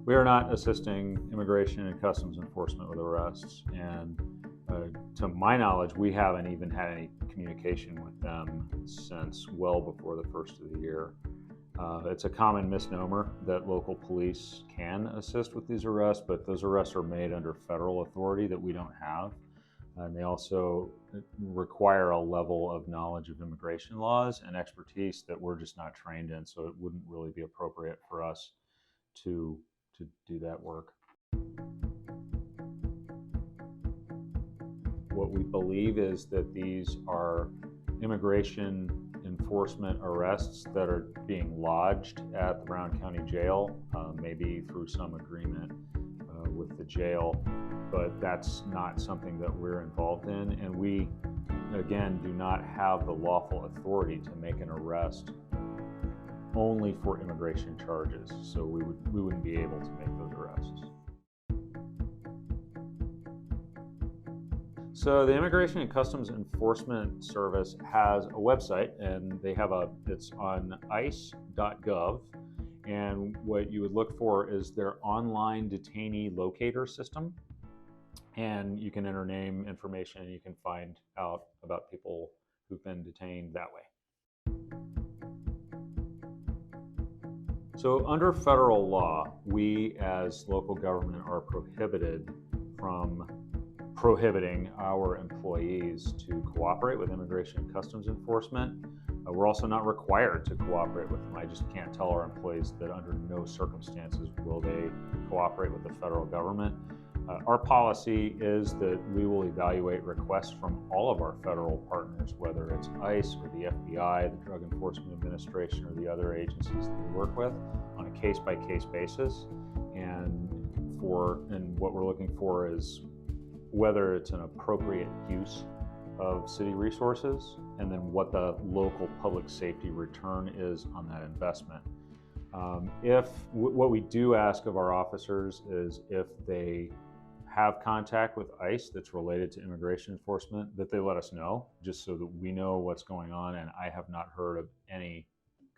We are not assisting Immigration and Customs Enforcement with arrests, and to my knowledge, we haven't even had any communication with them since well before the first of the year. It's a common misnomer that local police can assist with these arrests, but those arrests are made under federal authority that we don't have. And they also require a level of knowledge of immigration laws and expertise that we're just not trained in, so it wouldn't really be appropriate for us to do that work. What we believe is that these are immigration enforcement arrests that are being lodged at the Brown County Jail, maybe through some agreement with the jail, but that's not something that we're involved in, and we, again, do not have the lawful authority to make an arrest only for immigration charges, so we wouldn't be able to make those arrests. So the Immigration and Customs Enforcement Service has a website, and it's on ice.gov, and what you would look for is their online detainee locator system, and you can enter name, information, and you can find out about people who've been detained that way. So under federal law, we as local government are prohibited from prohibiting our employees to cooperate with Immigration and Customs Enforcement. We're also not required to cooperate with them. I just can't tell our employees that under no circumstances will they cooperate with the federal government. Our policy is that we will evaluate requests from all of our federal partners, whether it's ICE or the FBI, the Drug Enforcement Administration, or the other agencies that we work with, on a case-by-case basis. And what we're looking for is whether it's an appropriate use of city resources, and then what the local public safety return is on that investment. What we do ask of our officers is if they have contact with ICE that's related to immigration enforcement, that they let us know, just so that we know what's going on, and I have not heard of any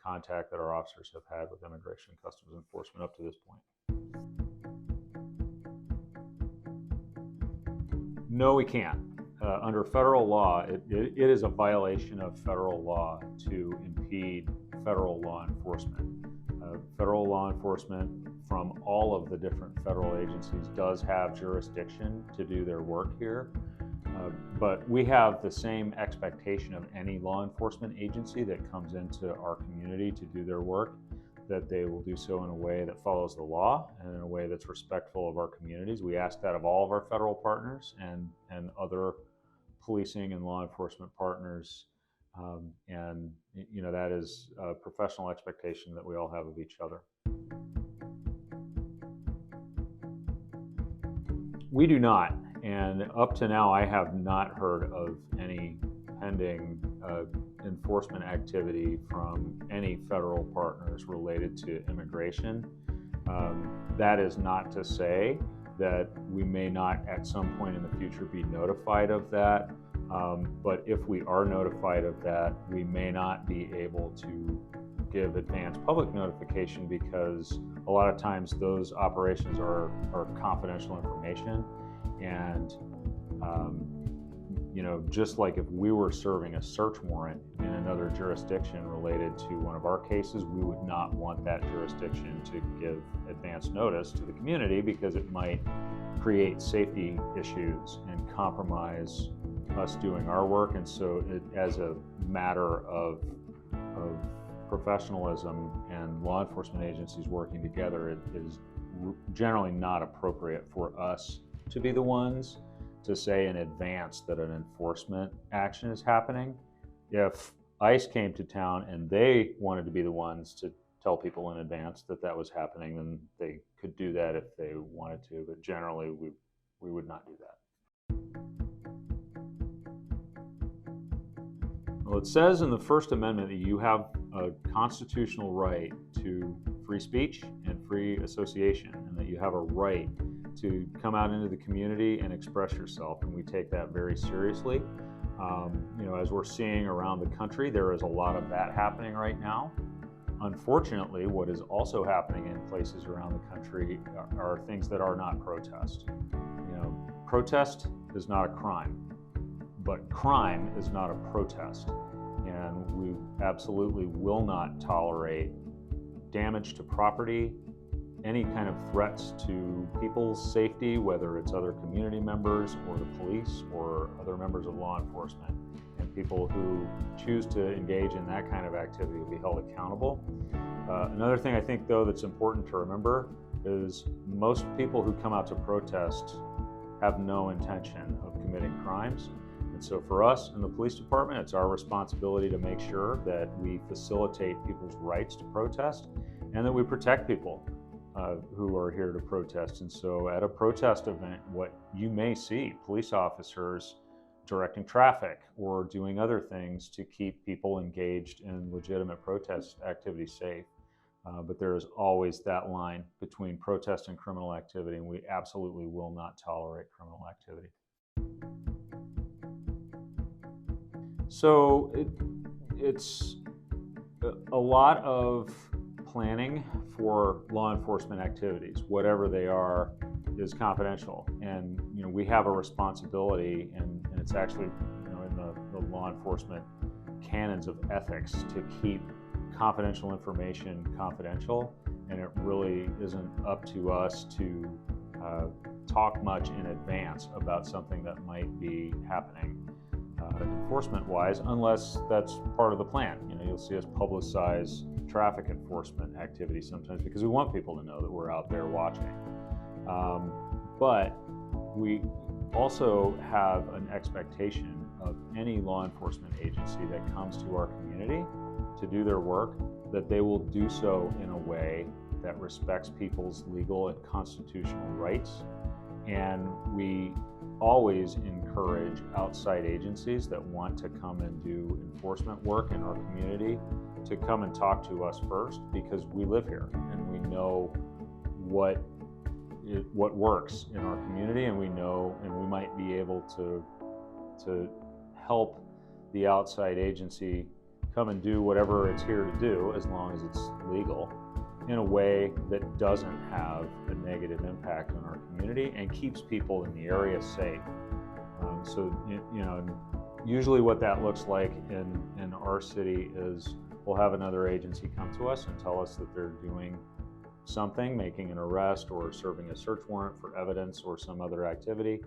contact that our officers have had with Immigration and Customs Enforcement up to this point. No, we can't. Under federal law, it is a violation of federal law to impede federal law enforcement. Federal law enforcement from all of the different federal agencies does have jurisdiction to do their work here, but we have the same expectation of any law enforcement agency that comes into our community to do their work, that they will do so in a way that follows the law and in a way that's respectful of our communities. We ask that of all of our federal partners and other policing and law enforcement partners, and that is a professional expectation that we all have of each other. We do not, and up to now I have not heard of any pending enforcement activity from any federal partners related to immigration. That is not to say that we may not at some point in the future be notified of that, but if we are notified of that, we may not be able to give advance public notification, because a lot of times those operations are confidential information, and just like if we were serving a search warrant in another jurisdiction related to one of our cases, we would not want that jurisdiction to give advance notice to the community, because it might create safety issues and compromise us doing our work. And so as a matter of professionalism and law enforcement agencies working together, it is generally not appropriate for us to be the ones to say in advance that an enforcement action is happening. If ICE came to town and they wanted to be the ones to tell people in advance that that was happening, then they could do that if they wanted to, but generally we would not do that. Well, it says in the First Amendment that you have a constitutional right to free speech and free association, and that you have a right to come out into the community and express yourself, and we take that very seriously. As we're seeing around the country, there is a lot of that happening right now. unfortunately, what is also happening in places around the country are things that are not protest. Protest is not a crime, but crime is not a protest. And we absolutely will not tolerate damage to property, any kind of threats to people's safety, whether it's other community members or the police or other members of law enforcement. And people who choose to engage in that kind of activity will be held accountable. Another thing I think, though, that's important to remember is most people who come out to protest have no intention of committing crimes. And so for us in the police department, it's our responsibility to make sure that we facilitate people's rights to protest and that we protect people who are here to protest. And so at a protest event, what you may see, police officers directing traffic or doing other things to keep people engaged in legitimate protest activity safe. But there is always that line between protest and criminal activity, and we absolutely will not tolerate criminal activity. So it's a lot of planning for law enforcement activities, whatever they are, is confidential. And we have a responsibility, and it's actually in the law enforcement canons of ethics to keep confidential information confidential, and it really isn't up to us to talk much in advance about something that might be happening enforcement-wise, unless that's part of the plan. You'll see us publicize traffic enforcement activities sometimes because we want people to know that we're out there watching. But we also have an expectation of any law enforcement agency that comes to our community to do their work, that they will do so in a way that respects people's legal and constitutional rights. And we always encourage outside agencies that want to come and do enforcement work in our community to come and talk to us first, because we live here and we know what works in our community, and we know, and we might be able to help the outside agency come and do whatever it's here to do, as long as it's legal, in a way that doesn't have a negative impact on our community and keeps people in the area safe. So usually what that looks like in our city is we'll have another agency come to us and tell us that they're doing something, making an arrest or serving a search warrant for evidence or some other activity.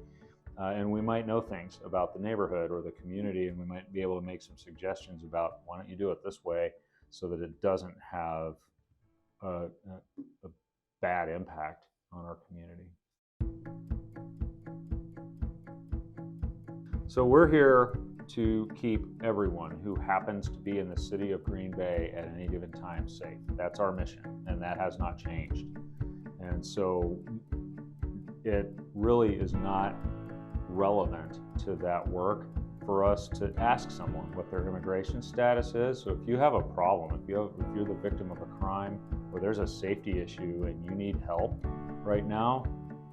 And we might know things about the neighborhood or the community, and we might be able to make some suggestions about, why don't you do it this way, so that it doesn't have a bad impact on our community. So we're here to keep everyone who happens to be in the city of Green Bay at any given time safe. That's our mission, and that has not changed. And so it really is not relevant to that work for us to ask someone what their immigration status is. So if you have a problem, if you're the victim of a crime, or there's a safety issue and you need help right now,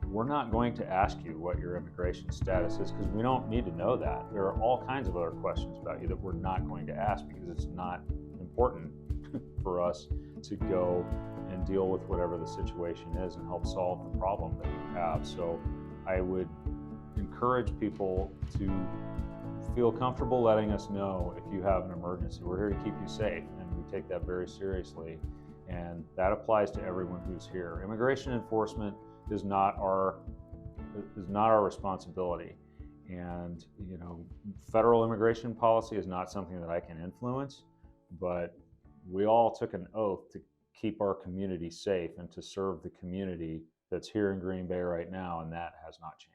we're not going to ask you what your immigration status is, because we don't need to know that. There are all kinds of other questions about you that we're not going to ask, because it's not important for us to go and deal with whatever the situation is and help solve the problem that you have. So I would encourage people to feel comfortable letting us know if you have an emergency. We're here to keep you safe, and we take that very seriously. And that applies to everyone who's here. Immigration enforcement is not our responsibility. And federal immigration policy is not something that I can influence, but we all took an oath to keep our community safe and to serve the community that's here in Green Bay right now, and that has not changed.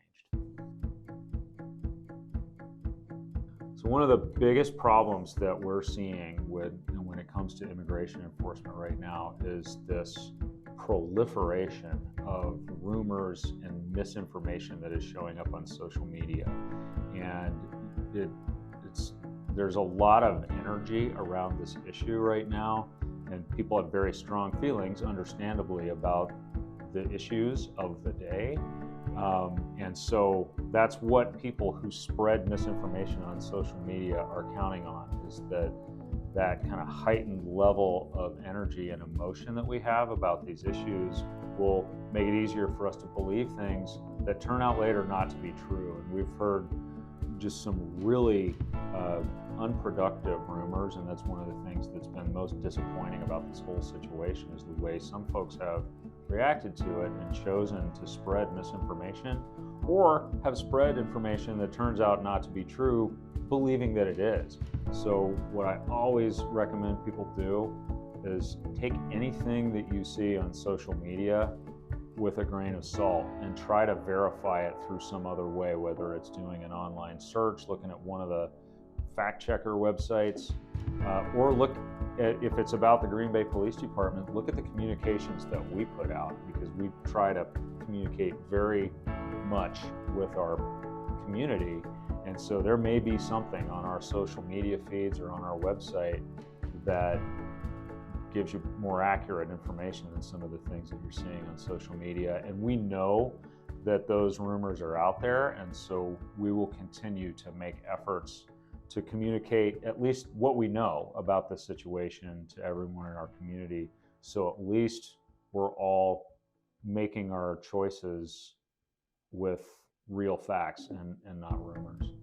So one of the biggest problems that we're seeing when it comes to immigration enforcement right now is this proliferation of rumors and misinformation that is showing up on social media. And there's a lot of energy around this issue right now, and people have very strong feelings, understandably, about the issues of the day. And so that's what people who spread misinformation on social media are counting on, is that that kind of heightened level of energy and emotion that we have about these issues will make it easier for us to believe things that turn out later not to be true. And we've heard just some really unproductive rumors, and that's one of the things that's been most disappointing about this whole situation, is the way some folks have reacted to it and chosen to spread misinformation, or have spread information that turns out not to be true, believing that it is. So what I always recommend people do is take anything that you see on social media with a grain of salt and try to verify it through some other way, whether it's doing an online search, looking at one of the fact checker websites, or look at, if it's about the Green Bay Police Department, look at the communications that we put out, because we try to communicate very much with our community. And so there may be something on our social media feeds or on our website that gives you more accurate information than some of the things that you're seeing on social media. And we know that those rumors are out there, and so we will continue to make efforts to communicate at least what we know about the situation to everyone in our community, so at least we're all making our choices with real facts and not rumors.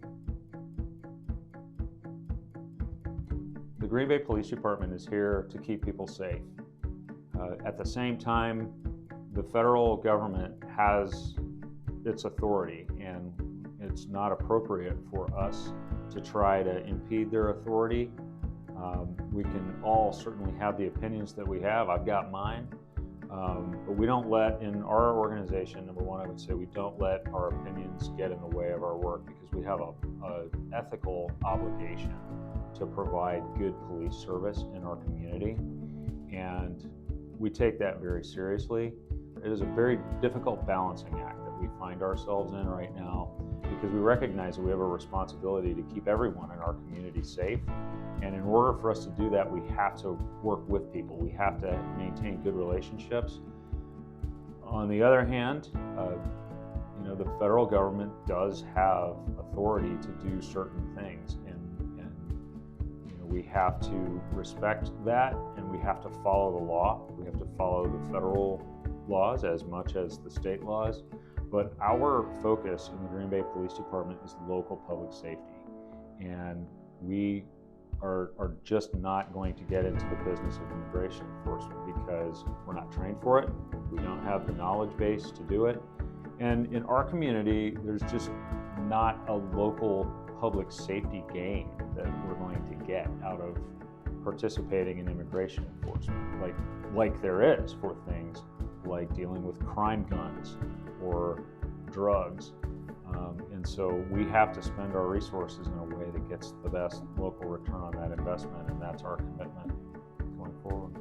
The Green Bay Police Department is here to keep people safe. At the same time, the federal government has its authority, and it's not appropriate for us to try to impede their authority. We can all certainly have the opinions that we have. I've got mine. But we don't let, in our organization, number one, I would say we don't let our opinions get in the way of our work, because we have an ethical obligation to provide good police service in our community, and we take that very seriously. It is a very difficult balancing act that we find ourselves in right now, because we recognize that we have a responsibility to keep everyone in our community safe. And in order for us to do that, we have to work with people. We have to maintain good relationships. On the other hand, the federal government does have authority to do certain things, and we have to respect that, and we have to follow the law. We have to follow the federal laws as much as the state laws. But our focus in the Green Bay Police Department is local public safety, and we are just not going to get into the business of immigration enforcement, because we're not trained for it. We don't have the knowledge base to do it. And in our community, there's just not a local public safety gain that we're going to get out of participating in immigration enforcement, like there is for things like dealing with crime guns or drugs. And so we have to spend our resources in a way that gets the best local return on that investment, and that's our commitment going forward.